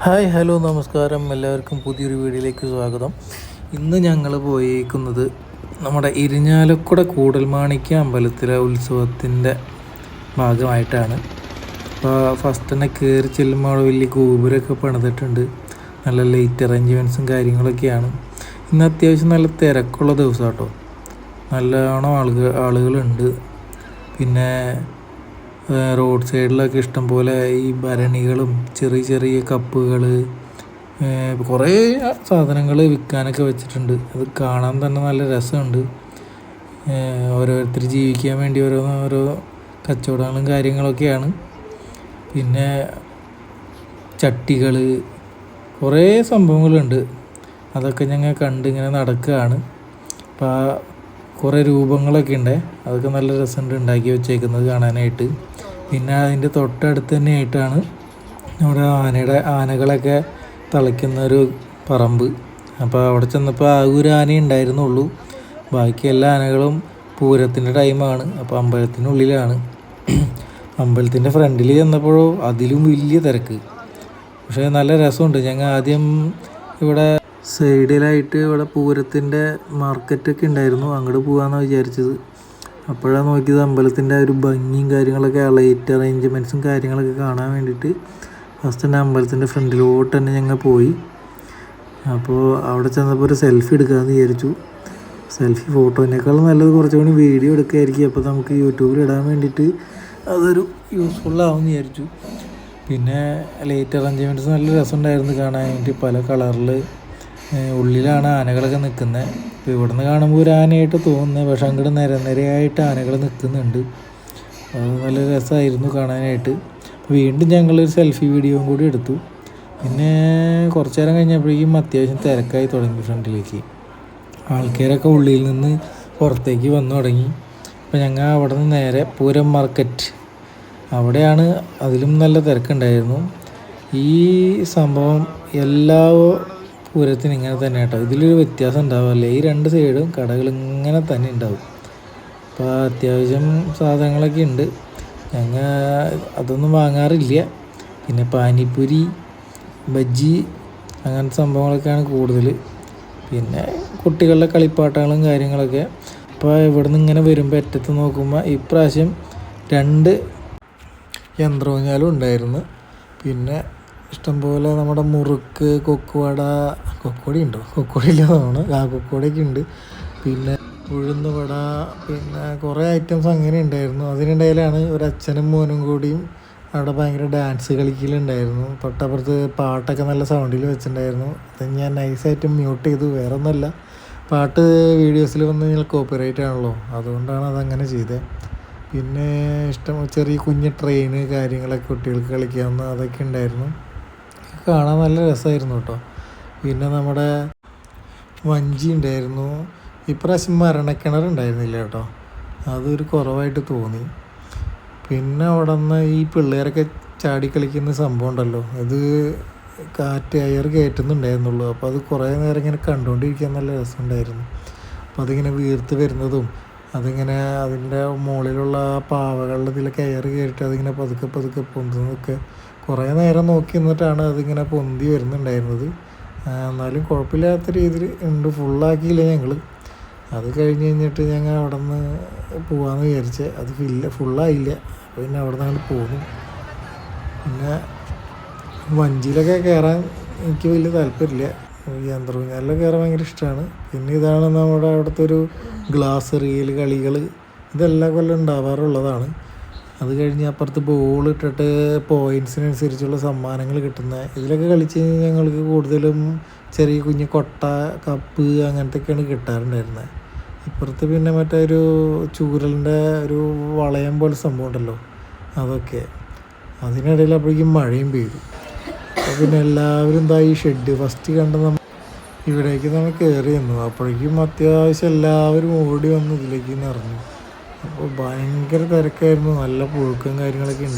Hi hello നമസ്കാരം, എല്ലാവർക്കും പുതിയൊരു വീഡിയോയിലേക്ക് സ്വാഗതം. ഇന്ന് ഞങ്ങൾ പോയിരിക്കുന്നത് നമ്മുടെ ഇരിഞ്ഞാലക്കുട കൂടൽമാണിക്യ അമ്പലത്തിലെ ഉത്സവത്തിൻ്റെ ഭാഗമായിട്ടാണ്. അപ്പോൾ ഫസ്റ്റ് തന്നെ കയറി ചെല്ലുമ്പോൾ അവിടെ വലിയ ഗോപുരമൊക്കെ പണിതിട്ടുണ്ട്. നല്ല ലൈറ്റ് അറേഞ്ച്മെൻറ്റ്സും കാര്യങ്ങളൊക്കെയാണ്. ഇന്ന് അത്യാവശ്യം നല്ല തിരക്കുള്ള ദിവസം കേട്ടോ. നല്ലോണം ആളുകളുണ്ട്. പിന്നെ റോഡ് സൈഡിലൊക്കെ ഇഷ്ടംപോലെ ഈ ഭരണികളും ചെറിയ ചെറിയ കപ്പുകൾ, കുറേ സാധനങ്ങൾ വിൽക്കാനൊക്കെ വെച്ചിട്ടുണ്ട്. അത് കാണാൻ തന്നെ നല്ല രസമുണ്ട്. ഓരോരുത്തർ ജീവിക്കാൻ വേണ്ടി ഓരോ കച്ചവടങ്ങളും കാര്യങ്ങളൊക്കെയാണ്. പിന്നെ ചട്ടികൾ, കുറേ സംഭവങ്ങളുണ്ട്. അതൊക്കെ ഞങ്ങൾ കണ്ട് ഇങ്ങനെ നടക്കുകയാണ്. അപ്പോൾ കുറേ രൂപങ്ങളൊക്കെ ഉണ്ട്. അതൊക്കെ നല്ല രസമുണ്ട് ഉണ്ടാക്കി വെച്ചേക്കുന്നത് കാണാനായിട്ട്. പിന്നെ അതിൻ്റെ തൊട്ടടുത്ത് തന്നെയായിട്ടാണ് നമ്മുടെ ആനകളൊക്കെ തളിക്കുന്ന ഒരു പറമ്പ്. അപ്പോൾ അവിടെ ചെന്നപ്പോൾ ആ ഒരു ആന ഉണ്ടായിരുന്നുള്ളൂ. ബാക്കി എല്ലാ ആനകളും പൂരത്തിൻ്റെ ടൈമാണ്. അപ്പോൾ അമ്പലത്തിനുള്ളിലാണ്. അമ്പലത്തിൻ്റെ ഫ്രണ്ടിൽ ചെന്നപ്പോഴോ അതിലും വലിയ തിരക്ക്. പക്ഷേ നല്ല രസമുണ്ട്. ഞങ്ങൾ ആദ്യം ഇവിടെ സൈഡിലായിട്ട് ഇവിടെ പൂരത്തിൻ്റെ മാർക്കറ്റൊക്കെ ഉണ്ടായിരുന്നു, അങ്ങോട്ട് പോകാമെന്നാണ് വിചാരിച്ചത്. അപ്പോഴാണ് നോക്കിയത് അമ്പലത്തിൻ്റെ ഒരു ഭംഗിയും കാര്യങ്ങളൊക്കെ, ലൈറ്റ് അറേഞ്ച്മെൻറ്റ്സും കാര്യങ്ങളൊക്കെ കാണാൻ വേണ്ടിയിട്ട് ഫസ്റ്റ് തന്നെ അമ്പലത്തിൻ്റെ ഫ്രണ്ടിലോട്ട് തന്നെ ഞങ്ങൾ പോയി. അപ്പോൾ അവിടെ ചെന്നപ്പോൾ ഒരു സെൽഫി എടുക്കാമെന്ന് വിചാരിച്ചു. സെൽഫി ഫോട്ടോനേക്കാളും നല്ലത് കുറച്ചുകൂടി വീഡിയോ എടുക്കുകയായിരിക്കും. അപ്പോൾ നമുക്ക് യൂട്യൂബിൽ ഇടാൻ വേണ്ടിയിട്ട് അതൊരു യൂസ്ഫുള്ളാവുമെന്ന് വിചാരിച്ചു. പിന്നെ ലൈറ്റ് അറേഞ്ച്മെൻറ്റ്സ് നല്ല രസമുണ്ടായിരുന്നു കാണാൻ വേണ്ടി. പല കളറിൽ ഉള്ളിലാണ് ആനകളൊക്കെ നിൽക്കുന്നത്. ഇപ്പോൾ ഇവിടുന്ന് കാണുമ്പോൾ ഒരു ആനയായിട്ട് തോന്നുന്നത്, പക്ഷെ അങ്ങോട്ട് നിരയായിട്ട് ആനകൾ നിൽക്കുന്നുണ്ട്. അത് നല്ല രസമായിരുന്നു കാണാനായിട്ട്. വീണ്ടും ഞങ്ങളൊരു സെൽഫി വീഡിയോയും കൂടി എടുത്തു. പിന്നെ കുറച്ച് നേരം കഴിഞ്ഞപ്പോഴേക്കും അത്യാവശ്യം തിരക്കായി തുടങ്ങി. ഫ്രണ്ടിലേക്ക് ആൾക്കാരൊക്കെ ഉള്ളിൽ നിന്ന് പുറത്തേക്ക് വന്നു തുടങ്ങി. അപ്പോൾ ഞങ്ങൾ അവിടെ നിന്ന് നേരെ പൂരം മാർക്കറ്റ്, അവിടെയാണ്. അതിലും നല്ല തിരക്കുണ്ടായിരുന്നു. ഈ സംഭവം എല്ലാ പൂരത്തിന് ഇങ്ങനെ തന്നെ കേട്ടോ. ഇതിലൊരു വ്യത്യാസം ഉണ്ടാവില്ല. ഈ രണ്ട് സൈഡും കടകൾ ഇങ്ങനെ തന്നെ ഉണ്ടാവും. അപ്പോൾ അത്യാവശ്യം സാധനങ്ങളൊക്കെ ഉണ്ട്. ഞങ്ങൾ അതൊന്നും വാങ്ങാറില്ല. പിന്നെ പാനിപ്പൂരി, ബജ്ജി, അങ്ങനത്തെ സംഭവങ്ങളൊക്കെയാണ് കൂടുതൽ. പിന്നെ കുട്ടികളുടെ കളിപ്പാട്ടങ്ങളും കാര്യങ്ങളൊക്കെ. അപ്പോൾ ഇവിടെ നിന്ന് ഇങ്ങനെ വരുമ്പോൾ അറ്റത്ത് നോക്കുമ്പോൾ ഇപ്രാവശ്യം 2 യന്ത്രഊഞ്ഞാലും ഉണ്ടായിരുന്നു. പിന്നെ ഇഷ്ടംപോലെ നമ്മുടെ മുറുക്ക്, കൊക്കുവടി ഉണ്ടോ, കൊക്കുവടി ഇല്ലാതാണ്, കൊക്കുവടിയൊക്കെ ഉണ്ട്. പിന്നെ ഉഴുന്ന് വട, പിന്നെ കുറേ ഐറ്റംസ് അങ്ങനെ ഉണ്ടായിരുന്നു. അതിനിടയിലാണ് ഒരു അച്ഛനും മോനും കൂടിയും അവിടെ ഭയങ്കര ഡാൻസ് കളിക്കലുണ്ടായിരുന്നു. തൊട്ടപ്പുറത്ത് പാട്ടൊക്കെ നല്ല സൗണ്ടിൽ വെച്ചിട്ടുണ്ടായിരുന്നു. അത് ഞാൻ നൈസായിട്ട് മ്യൂട്ട് ചെയ്തു. വേറെ ഒന്നുമല്ല, പാട്ട് വീഡിയോസിൽ വന്ന് കഴിഞ്ഞാൽ കോപ്പിറൈറ്റ് ആണല്ലോ, അതുകൊണ്ടാണ് അതങ്ങനെ ചെയ്തത്. പിന്നെ ചെറിയ കുഞ്ഞ് ട്രെയിന് കാര്യങ്ങളൊക്കെ കുട്ടികൾക്ക് കളിക്കാവുന്ന അതൊക്കെ ഉണ്ടായിരുന്നു. കാണാൻ നല്ല രസമായിരുന്നു കേട്ടോ. പിന്നെ നമ്മുടെ വഞ്ചി ഉണ്ടായിരുന്നു. ഇപ്രാവശ്യം മരണക്കിണറുണ്ടായിരുന്നില്ല കേട്ടോ, അതൊരു കുറവായിട്ട് തോന്നി. പിന്നെ അവിടെ നിന്ന് ഈ പിള്ളേരൊക്കെ ചാടി കളിക്കുന്ന സംഭവം ഉണ്ടല്ലോ, ഇത് എയർ കയറ്റുന്നുണ്ടായിരുന്നുള്ളൂ. അപ്പോൾ അത് കുറേ നേരം ഇങ്ങനെ കണ്ടുകൊണ്ടിരിക്കാൻ നല്ല രസമുണ്ടായിരുന്നു. അപ്പോൾ അതിങ്ങനെ വീർത്ത് വരുന്നതും, അതിങ്ങനെ അതിൻ്റെ മുകളിലുള്ള പാവകളുടെ ഇതിലൊക്കെ എയർ കയറിയിട്ട് അതിങ്ങനെ പതുക്കെ പതുക്കെ പൊന്തുന്നതൊക്കെ കുറേ നേരം നോക്കി നിന്നിട്ടാണ് അതിങ്ങനെ പൊന്തി വരുന്നുണ്ടായിരുന്നത്. എന്നാലും കുഴപ്പമില്ലാത്ത രീതിയിൽ ഉണ്ട്. ഫുള്ളാക്കിയില്ല ഞങ്ങൾ. അത് കഴിഞ്ഞിട്ട് ഞങ്ങൾ അവിടെ നിന്ന് പോകാമെന്ന് വിചാരിച്ചത്. അത് ഫുള്ളായില്ല. അപ്പോൾ പിന്നെ അവിടെ നിന്ന് അങ്ങോട്ട് പോന്നു. പിന്നെ വഞ്ചിയിലൊക്കെ കയറാൻ എനിക്ക് വലിയ താല്പര്യമില്ല. യന്ത്രഊഞ്ഞാലിലൊക്കെ കയറാൻ ഭയങ്കര ഇഷ്ടമാണ്. പിന്നെ ഇതാണ് നമ്മുടെ അവിടുത്തെ ഒരു ഗ്ലാസ് റിയൽ കളികൾ. ഇതെല്ലാ കൊല്ലം ഉണ്ടാവാറുള്ളതാണ്. അത് കഴിഞ്ഞ് അപ്പുറത്ത് ബോൾ ഇട്ടിട്ട് പോയിൻറ്റ്സിനനുസരിച്ചുള്ള സമ്മാനങ്ങൾ കിട്ടുന്ന ഇതിലൊക്കെ കളിച്ച് ഞങ്ങൾക്ക് കൂടുതലും ചെറിയ കുഞ്ഞ് കൊട്ട, കപ്പ് അങ്ങനത്തെയൊക്കെയാണ് കിട്ടാറുണ്ടായിരുന്നത്. ഇപ്പുറത്ത് പിന്നെ മറ്റേ ഒരു ചൂരലിൻ്റെ ഒരു വളയം പോലെ സംഭവം ഉണ്ടല്ലോ, അതൊക്കെ. അതിനിടയിൽ അപ്പോഴേക്കും മഴയും പെയ്തു. അപ്പോൾ പിന്നെ എല്ലാവരും എന്താ ഈ ഷെഡ് ഫസ്റ്റ് കണ്ട് ഇവിടേക്ക് നമ്മൾ കയറി വന്നു. അപ്പോഴേക്കും അത്യാവശ്യം എല്ലാവരും ഓടി വന്ന് ഇതിലേക്ക് നിറഞ്ഞു. അപ്പോൾ ഭയങ്കര തിരക്കായിരുന്നു. നല്ല പുഴുക്കും കാര്യങ്ങളൊക്കെ ഉണ്ട്.